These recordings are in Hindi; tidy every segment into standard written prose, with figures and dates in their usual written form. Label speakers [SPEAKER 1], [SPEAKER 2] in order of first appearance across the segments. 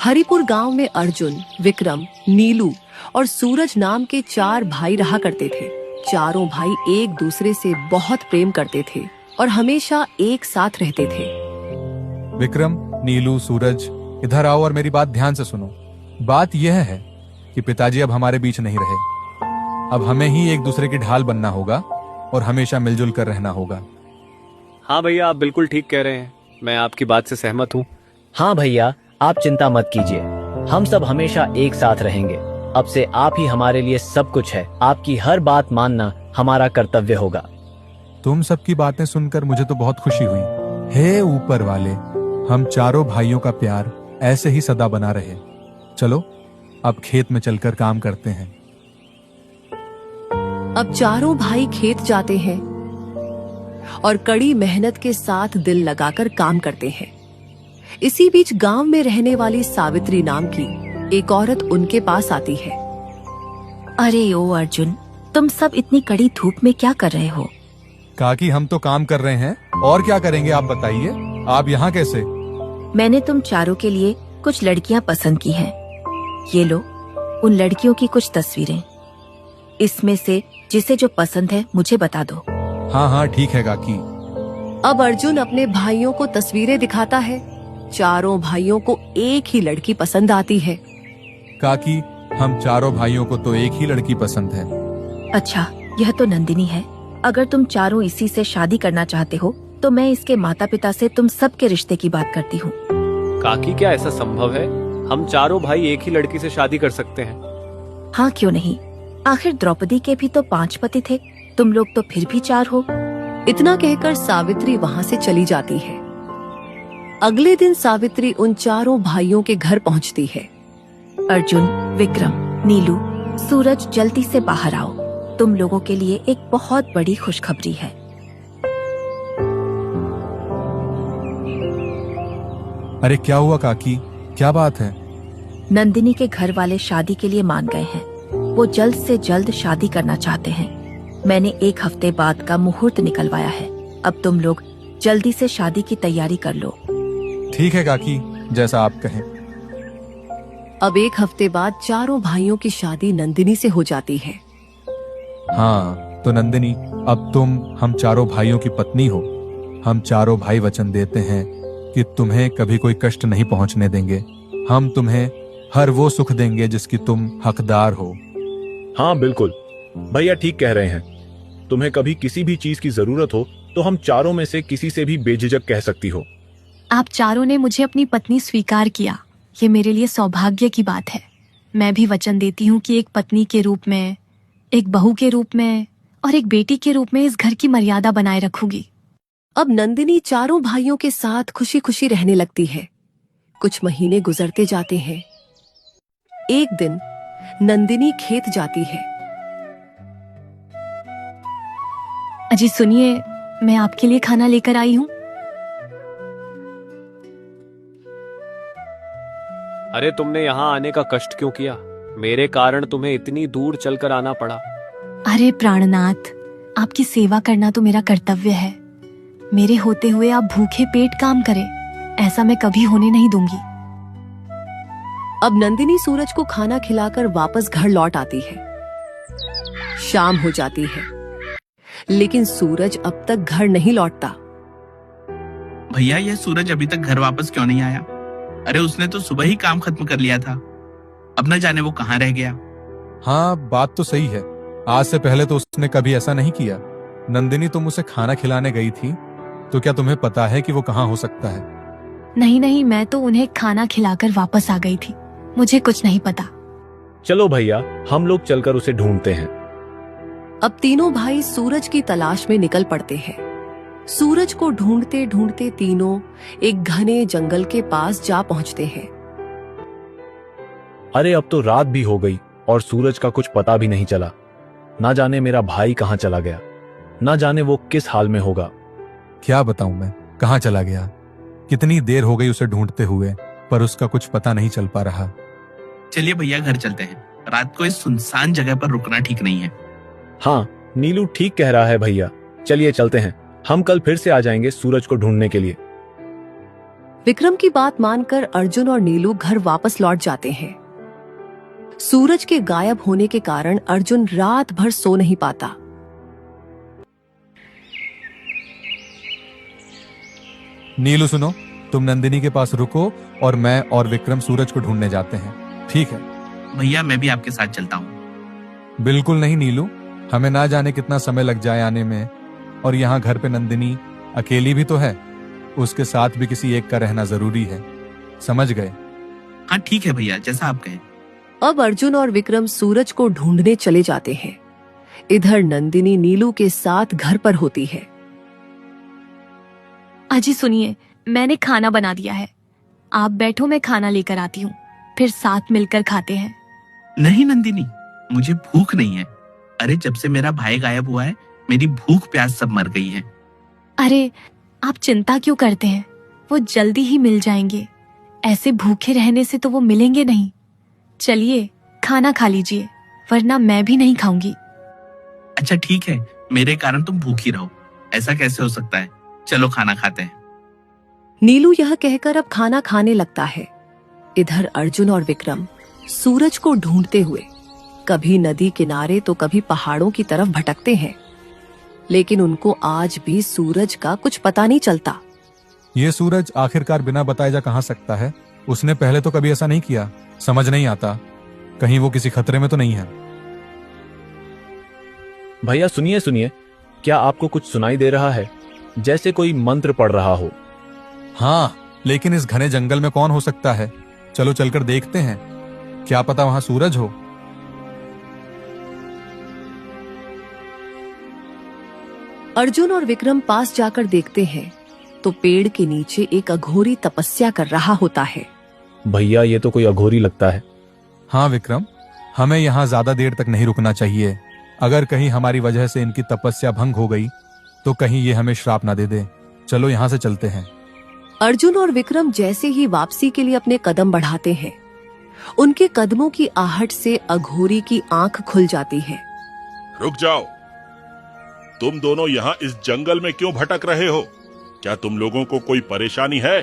[SPEAKER 1] हरिपुर गांव में अर्जुन, विक्रम, नीलू और सूरज नाम के 4 भाई रहा करते थे। चारों भाई एक दूसरे से बहुत प्रेम करते थे और हमेशा एक साथ रहते थे।
[SPEAKER 2] विक्रम, नीलू, सूरज, इधर आओ और मेरी बात ध्यान से सुनो। बात यह है कि पिताजी अब हमारे बीच नहीं रहे। अब हमें ही एक दूसरे की ढाल बनना होगा और हमेशा मिलजुल कर रहना होगा।
[SPEAKER 3] हाँ भैया, आप बिल्कुल ठीक कह रहे हैं। मैं आपकी बात से सहमत हूँ।
[SPEAKER 4] हाँ भैया, आप चिंता मत कीजिए, हम सब हमेशा एक साथ रहेंगे। अब से आप ही हमारे लिए सब कुछ है। आपकी हर बात मानना हमारा कर्तव्य होगा।
[SPEAKER 2] तुम सबकी बातें सुनकर मुझे तो बहुत खुशी हुई। हे ऊपर वाले, हम चारों भाइयों का प्यार ऐसे ही सदा बना रहे। चलो अब खेत में चलकर काम करते हैं।
[SPEAKER 1] अब चारों भाई खेत जाते हैं और कड़ी मेहनत के साथ दिल लगाकर काम करते हैं। इसी बीच गांव में रहने वाली सावित्री नाम की एक औरत उनके पास आती है।
[SPEAKER 5] अरे ओ अर्जुन, तुम सब इतनी कड़ी धूप में क्या कर रहे हो?
[SPEAKER 2] काकी, हम तो काम कर रहे हैं और क्या करेंगे, आप बताइए। आप यहाँ कैसे?
[SPEAKER 5] मैंने तुम चारों के लिए कुछ लड़कियां पसंद की हैं। ये लो, उन लड़कियों की कुछ तस्वीरें। इसमें से जिसे जो पसंद है मुझे बता दो।
[SPEAKER 2] हाँ हाँ ठीक है काकी।
[SPEAKER 1] अब अर्जुन अपने भाइयों को तस्वीरें दिखाता है। चारों भाइयों को एक ही लड़की पसंद आती है।
[SPEAKER 2] काकी, हम चारों भाइयों को तो एक ही लड़की पसंद है।
[SPEAKER 5] अच्छा, यह तो नंदिनी है। अगर तुम चारों इसी से शादी करना चाहते हो तो मैं इसके माता पिता से तुम सबके रिश्ते की बात करती हूँ।
[SPEAKER 3] काकी, क्या ऐसा संभव है? हम चारों भाई एक ही लड़की से शादी कर सकते हैं?
[SPEAKER 5] हाँ, क्यों नहीं। आखिर द्रौपदी के भी तो 5 पति थे, तुम लोग तो फिर भी 4 हो।
[SPEAKER 1] इतना कहकर सावित्री वहाँ से चली जाती है। अगले दिन सावित्री उन चारों भाइयों के घर पहुँचती है।
[SPEAKER 5] अर्जुन, विक्रम, नीलू, सूरज, जल्दी से बाहर आओ। तुम लोगों के लिए एक बहुत बड़ी खुशखबरी है।
[SPEAKER 2] अरे क्या हुआ काकी, क्या बात है?
[SPEAKER 5] नंदिनी के घर वाले शादी के लिए मान गए हैं। वो जल्द से जल्द शादी करना चाहते हैं। मैंने 1 हफ्ते बाद का मुहूर्त निकलवाया है। अब तुम लोग जल्दी से शादी की तैयारी कर लो।
[SPEAKER 2] ठीक है काकी, जैसा आप कहें।
[SPEAKER 1] अब 1 हफ्ते बाद चारों भाइयों की शादी नंदिनी से हो जाती है।
[SPEAKER 2] हाँ तो नंदिनी, अब तुम हम चारों भाइयों की पत्नी हो। हम चारों भाई वचन देते हैं कि तुम्हें कभी कोई कष्ट नहीं पहुंचने देंगे। हम तुम्हें हर वो सुख देंगे जिसकी तुम हकदार हो।
[SPEAKER 6] हाँ बिल्कुल, भैया ठीक कह रहे हैं। तुम्हें कभी किसी भी चीज की जरूरत हो तो हम चारों में से किसी से भी बेझिझक कह सकती हो।
[SPEAKER 7] आप चारों ने मुझे अपनी पत्नी स्वीकार किया, ये मेरे लिए सौभाग्य की बात है। मैं भी वचन देती हूँ कि एक पत्नी के रूप में, एक बहू के रूप में और एक बेटी के रूप में इस घर की मर्यादा बनाए रखूंगी।
[SPEAKER 1] अब नंदिनी चारों भाइयों के साथ खुशी खुशी रहने लगती है। कुछ महीने गुजरते जाते हैं। एक दिन नंदिनी खेत जाती है।
[SPEAKER 7] अजी सुनिए, मैं आपके लिए खाना लेकर आई हूँ।
[SPEAKER 3] अरे तुमने यहाँ आने का कष्ट क्यों किया? मेरे कारण तुम्हें इतनी दूर चलकर आना पड़ा।
[SPEAKER 7] अरे प्राणनाथ, आपकी सेवा करना तो मेरा कर्तव्य है। मेरे होते हुए आप भूखे पेट काम करें, ऐसा मैं कभी होने नहीं दूंगी।
[SPEAKER 1] अब नंदिनी सूरज को खाना खिलाकर वापस घर लौट आती है। शाम हो जाती है, लेकिन सूरज अब तक घर नहीं लौटता।
[SPEAKER 8] भैया, यह सूरज अभी तक घर वापस क्यों नहीं आया? अरे उसने तो सुबह ही काम खत्म कर लिया था। अब न जाने वो कहाँ रह गया।
[SPEAKER 2] हाँ बात तो सही है। आज से पहले तो उसने कभी ऐसा नहीं किया। नंदिनी, तुम उसे खाना खिलाने गई थी, तो क्या तुम्हें पता है कि वो कहाँ हो सकता है?
[SPEAKER 7] नहीं नहीं, मैं तो उन्हें खाना खिलाकर वापस आ गई थी। मुझे कुछ नहीं पता।
[SPEAKER 6] चलो भैया, हम लोग चलकर उसे ढूंढते हैं।
[SPEAKER 1] अब तीनों भाई सूरज की तलाश में निकल पड़ते हैं। सूरज को ढूंढते ढूंढते तीनों एक घने जंगल के पास जा पहुंचते हैं।
[SPEAKER 6] अरे अब तो रात भी हो गई और सूरज का कुछ पता भी नहीं चला। ना जाने मेरा भाई कहाँ चला गया, ना जाने वो किस हाल में होगा।
[SPEAKER 2] क्या बताऊं मैं, कहाँ चला गया? कितनी देर हो गई उसे ढूंढते हुए, पर उसका कुछ पता नहीं चल पा रहा।
[SPEAKER 8] चलिए भैया, घर चलते हैं। रात को इस सुनसान जगह पर रुकना ठीक नहीं है।
[SPEAKER 6] हाँ, नीलू ठीक कह रहा है भैया। चलिए चलते हैं। हम कल फिर से आ जाएंगे सूरज को ढूंढने के लिए।
[SPEAKER 1] विक्रम की बात मानकर अर्जुन और नीलू घर वापस लौट जाते हैं। सूरज के गायब होने के कारण अर्जुन रात भर सो नहीं पाता।
[SPEAKER 2] नीलू सुनो, तुम नंदिनी के पास रुको और मैं और विक्रम सूरज को ढूंढने जाते हैं, ठीक है?
[SPEAKER 8] भैया मैं भी आपके साथ चलता हूँ।
[SPEAKER 2] बिल्कुल नहीं नीलू, हमें ना जाने कितना समय लग जाए आने में, और यहाँ घर पे नंदिनी अकेली भी तो है, उसके साथ भी किसी एक का रहना जरूरी है, समझ गए?
[SPEAKER 8] हाँ ठीक है भैया, जैसा आप कहें।
[SPEAKER 1] अब अर्जुन और विक्रम सूरज को ढूंढने चले जाते हैं। इधर नंदिनी नीलू के साथ घर पर होती है।
[SPEAKER 7] अजी सुनिए, मैंने खाना बना दिया है, आप बैठो, मैं खाना लेकर आती हूँ, फिर साथ मिलकर खाते हैं।
[SPEAKER 8] नहीं नंदिनी, मुझे भूख नहीं है। अरे जब से मेरा भाई गायब हुआ है, मेरी भूख प्यास सब मर गई है।
[SPEAKER 7] अरे आप चिंता क्यों करते हैं, वो जल्दी ही मिल जाएंगे। ऐसे भूखे रहने से तो वो मिलेंगे नहीं। चलिए खाना खा लीजिए, वरना मैं भी नहीं खाऊंगी।
[SPEAKER 8] अच्छा ठीक है, मेरे कारण तुम भूखी रहो, ऐसा कैसे हो सकता है? चलो खाना खाते हैं।
[SPEAKER 1] नीलू यह कहकर अब खाना खाने लगता है। इधर अर्जुन और विक्रम सूरज को ढूंढते हुए कभी नदी किनारे तो कभी पहाड़ों की तरफ भटकते हैं, लेकिन उनको आज भी सूरज का कुछ पता नहीं चलता।
[SPEAKER 2] ये सूरज आखिरकार बिना बताए जा कहाँ सकता है? उसने पहले तो कभी ऐसा नहीं किया, समझ नहीं आता कहीं वो किसी खतरे में तो नहीं है।
[SPEAKER 6] भैया सुनिए सुनिए, क्या आपको कुछ सुनाई दे रहा है? जैसे कोई मंत्र पढ़ रहा हो।
[SPEAKER 2] हाँ, लेकिन इस घने जंगल में कौन हो सकता है? चलो चलकर देखते हैं, क्या पता वहां सूरज हो।
[SPEAKER 1] अर्जुन और विक्रम पास जाकर देखते हैं तो पेड़ के नीचे एक अघोरी तपस्या कर रहा होता है।
[SPEAKER 6] भैया ये तो कोई अघोरी लगता है।
[SPEAKER 2] हाँ विक्रम, हमें यहाँ ज्यादा देर तक नहीं रुकना चाहिए। अगर कहीं हमारी वजह से इनकी तपस्या भंग हो गई तो कहीं ये हमें श्राप ना दे दे। चलो यहाँ से चलते हैं।
[SPEAKER 1] अर्जुन और विक्रम जैसे ही वापसी के लिए अपने कदम बढ़ाते हैं, उनके कदमों की आहट से अघोरी की आंख खुल जाती है।
[SPEAKER 9] रुक जाओ, तुम दोनों यहाँ इस जंगल में क्यों भटक रहे हो? क्या तुम लोगों को कोई परेशानी है?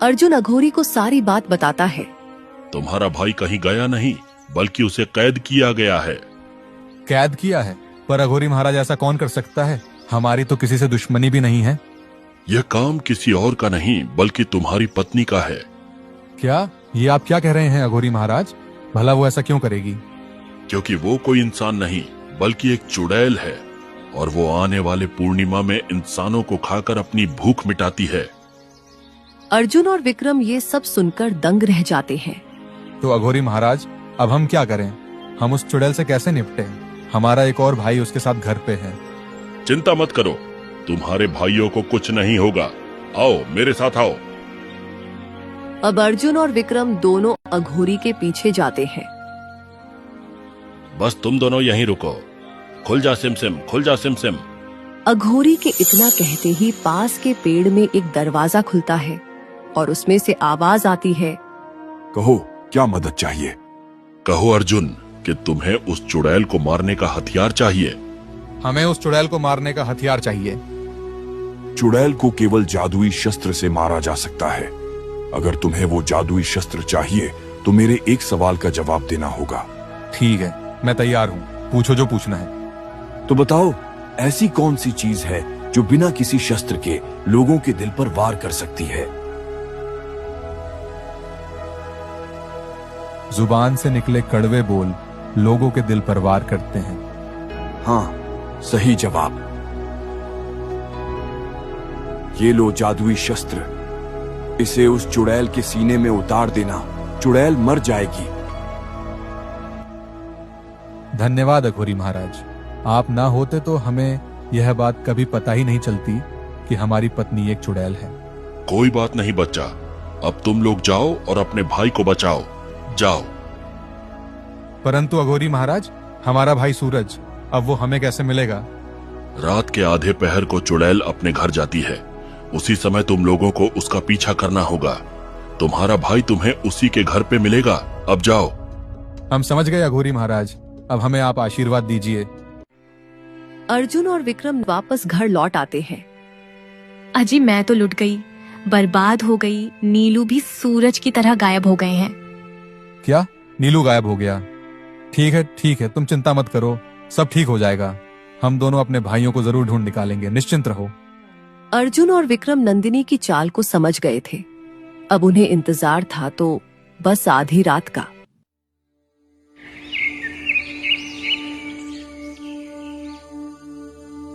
[SPEAKER 1] अर्जुन अघोरी को सारी बात बताता है।
[SPEAKER 9] तुम्हारा भाई कहीं गया नहीं, बल्कि उसे कैद किया गया है।
[SPEAKER 2] कैद किया है? पर अघोरी महाराज ऐसा कौन कर सकता है? हमारी तो किसी से दुश्मनी भी नहीं है।
[SPEAKER 9] यह काम किसी और का नहीं, बल्कि तुम्हारी पत्नी का है।
[SPEAKER 2] क्या? ये आप क्या कह रहे हैं अघोरी महाराज? भला वो ऐसा क्यों करेगी?
[SPEAKER 9] क्योंकि वो कोई इंसान नहीं, बल्कि एक चुड़ैल है, और वो आने वाले पूर्णिमा में इंसानों को खाकर अपनी भूख मिटाती है।
[SPEAKER 1] अर्जुन और विक्रम ये सब सुनकर दंग रह जाते हैं।
[SPEAKER 2] तो अघोरी महाराज, अब हम क्या करें? हम उस चुड़ैल से कैसे निपटें? हमारा एक और भाई उसके साथ घर पे है।
[SPEAKER 9] चिंता मत करो, तुम्हारे भाइयों को कुछ नहीं होगा। आओ मेरे साथ आओ।
[SPEAKER 1] अब अर्जुन और विक्रम दोनों अघोरी के पीछे जाते हैं।
[SPEAKER 9] बस तुम दोनों यहीं रुको। खुल जा सिमसिम, खुल जा सिमसिम।
[SPEAKER 1] अघोरी के इतना कहते ही पास के पेड़ में एक दरवाजा खुलता है और उसमें से आवाज आती है।
[SPEAKER 10] कहो, क्या मदद चाहिए?
[SPEAKER 9] कहो अर्जुन कि तुम्हें उस चुड़ैल को मारने का हथियार चाहिए।
[SPEAKER 2] हमें उस चुड़ैल को मारने का हथियार चाहिए।
[SPEAKER 10] चुड़ैल को केवल जादुई शस्त्र से मारा जा सकता है। अगर तुम्हें वो जादुई शस्त्र चाहिए तो मेरे एक सवाल का जवाब देना होगा।
[SPEAKER 2] ठीक है, मैं तैयार हूँ, पूछो जो पूछना है।
[SPEAKER 10] तो बताओ, ऐसी कौन सी चीज है जो बिना किसी शस्त्र के लोगों के दिल पर वार कर सकती है?
[SPEAKER 2] जुबान से निकले कड़वे बोल लोगों के दिल पर वार करते हैं।
[SPEAKER 10] हाँ, सही जवाब। ये लो जादुई शस्त्र, इसे उस चुड़ैल के सीने में उतार देना, चुड़ैल मर जाएगी।
[SPEAKER 2] धन्यवाद अघोरी महाराज, आप ना होते तो हमें यह बात कभी पता ही नहीं चलती कि हमारी पत्नी एक चुड़ैल है।
[SPEAKER 9] कोई बात नहीं बच्चा, अब तुम लोग जाओ और अपने भाई को बचाओ। जाओ।
[SPEAKER 2] परंतु अघोरी महाराज, हमारा भाई सूरज, अब वो हमें कैसे मिलेगा?
[SPEAKER 9] रात के आधे पहर को चुड़ैल अपने घर जाती है। उसी समय तुम लोगों को उसका पीछा करना होगा। तुम्हारा भाई तुम्हें उसी के घर पे मिलेगा। अब जाओ।
[SPEAKER 2] हम समझ गए अघोरी महाराज, अब हमें आप आशीर्वाद दीजिए।
[SPEAKER 1] अर्जुन और विक्रम वापस घर लौट आते हैं।
[SPEAKER 7] अजी मैं तो लुट गई, बर्बाद हो गई। नीलू भी सूरज की तरह गायब हो गए हैं।
[SPEAKER 2] क्या? नीलू गायब हो गया? ठीक है, तुम चिंता मत करो, सब ठीक हो जाएगा। हम दोनों अपने भाइयों को जरूर ढूंढ निकालेंगे, निश्चिंत रहो।
[SPEAKER 1] अर्जुन और विक्रम नंदिनी की चाल को समझ गए थे। अब उन्हें इंतजार था तो बस आधी रात का।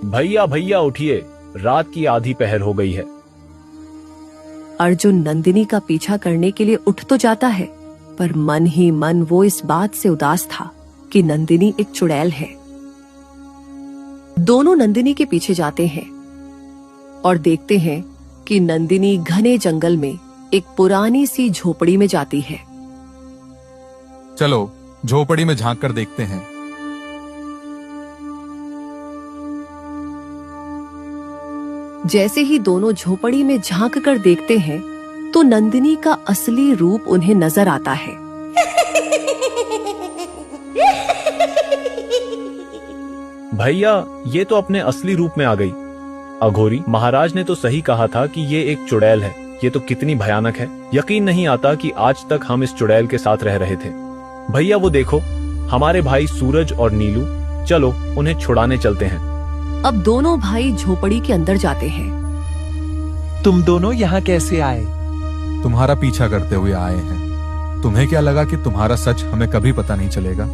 [SPEAKER 6] भैया भैया उठिए, रात की आधी पहर हो गई है।
[SPEAKER 1] अर्जुन नंदिनी का पीछा करने के लिए उठ तो जाता है, पर मन ही मन वो इस बात से उदास था कि नंदिनी एक चुड़ैल है। दोनों नंदिनी के पीछे जाते हैं और देखते हैं कि नंदिनी घने जंगल में एक पुरानी सी झोपड़ी में जाती है।
[SPEAKER 2] चलो झोपड़ी में झांक कर देखते हैं।
[SPEAKER 1] जैसे ही दोनों झोपड़ी में झांक कर देखते हैं तो नंदिनी का असली रूप उन्हें नजर आता है।
[SPEAKER 6] भैया ये तो अपने असली रूप में आ गई। अघोरी महाराज ने तो सही कहा था कि ये एक चुड़ैल है। ये तो कितनी भयानक है। यकीन नहीं आता कि आज तक हम इस चुड़ैल के साथ रह रहे थे। भैया वो देखो, हमारे भाई सूरज और नीलू, चलो उन्हें छुड़ाने चलते हैं।
[SPEAKER 1] अब दोनों भाई झोपड़ी के अंदर जाते हैं।
[SPEAKER 11] तुम दोनों यहाँ कैसे आए?
[SPEAKER 2] तुम्हारा पीछा करते हुए आए हैं। तुम्हें क्या लगा कि तुम्हारा सच हमें कभी पता नहीं चलेगा?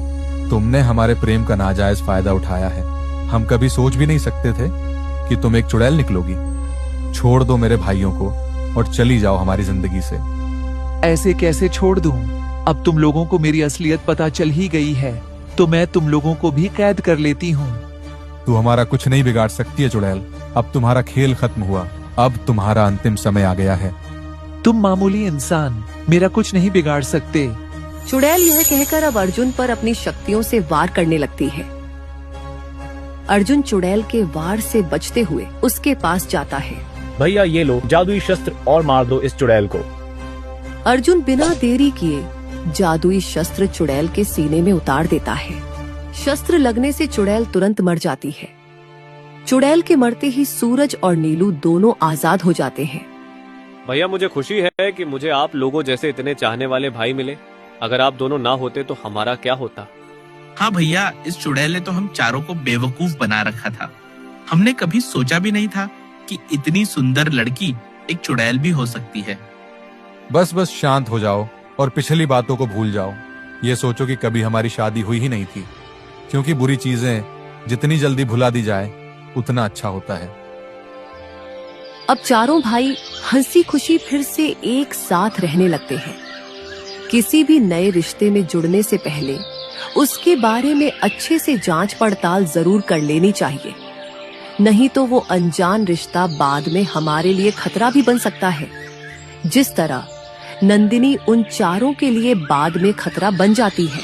[SPEAKER 2] तुमने हमारे प्रेम का नाजायज फायदा उठाया है। हम कभी सोच भी नहीं सकते थे कि तुम एक चुड़ैल निकलोगी। छोड़ दो मेरे भाइयों को और चली जाओ हमारी जिंदगी से।
[SPEAKER 11] ऐसे कैसे छोड़ दूं? अब तुम लोगों को मेरी असलियत पता चल ही गई है, तो मैं तुम लोगों को भी कैद कर लेती हूँ।
[SPEAKER 2] तू हमारा कुछ नहीं बिगाड़ सकती है चुड़ैल। अब तुम्हारा खेल खत्म हुआ। अब तुम्हारा अंतिम समय आ गया है।
[SPEAKER 11] तुम मामूली इंसान मेरा कुछ नहीं बिगाड़ सकते।
[SPEAKER 1] चुड़ैल यह कहकर अब अर्जुन पर अपनी शक्तियों से वार करने लगती है। अर्जुन चुड़ैल के वार से बचते हुए उसके पास जाता है।
[SPEAKER 6] भैया ये लो जादुई शस्त्र और मार दो इस चुड़ैल को।
[SPEAKER 1] अर्जुन बिना देरी किए जादुई शस्त्र चुड़ैल के सीने में उतार देता है। शस्त्र लगने से चुड़ैल तुरंत मर जाती है। चुड़ैल के मरते ही सूरज और नीलू दोनों आजाद हो जाते हैं।
[SPEAKER 3] भैया मुझे खुशी है कि मुझे आप लोगों जैसे इतने चाहने वाले भाई मिले। अगर आप दोनों ना होते तो हमारा क्या होता।
[SPEAKER 8] हाँ भैया, इस चुड़ैल ने तो हम चारों को बेवकूफ बना रखा था। हमने कभी सोचा भी नहीं था कि इतनी सुंदर लड़की एक चुड़ैल भी हो सकती है।
[SPEAKER 2] बस शांत हो जाओ और पिछली बातों को भूल जाओ। ये सोचो कि कभी हमारी शादी हुई ही नहीं थी, क्योंकि बुरी चीजें जितनी जल्दी भुला दी जाए उतना अच्छा होता है।
[SPEAKER 1] अब चारों भाई हंसी खुशी फिर से एक साथ रहने लगते हैं। किसी भी नए रिश्ते में जुड़ने से पहले उसके बारे में अच्छे से जांच पड़ताल जरूर कर लेनी चाहिए, नहीं तो वो अनजान रिश्ता बाद में हमारे लिए खतरा भी बन सकता है। जिस तरह नंदिनी उन चारों के लिए बाद में खतरा बन जाती है।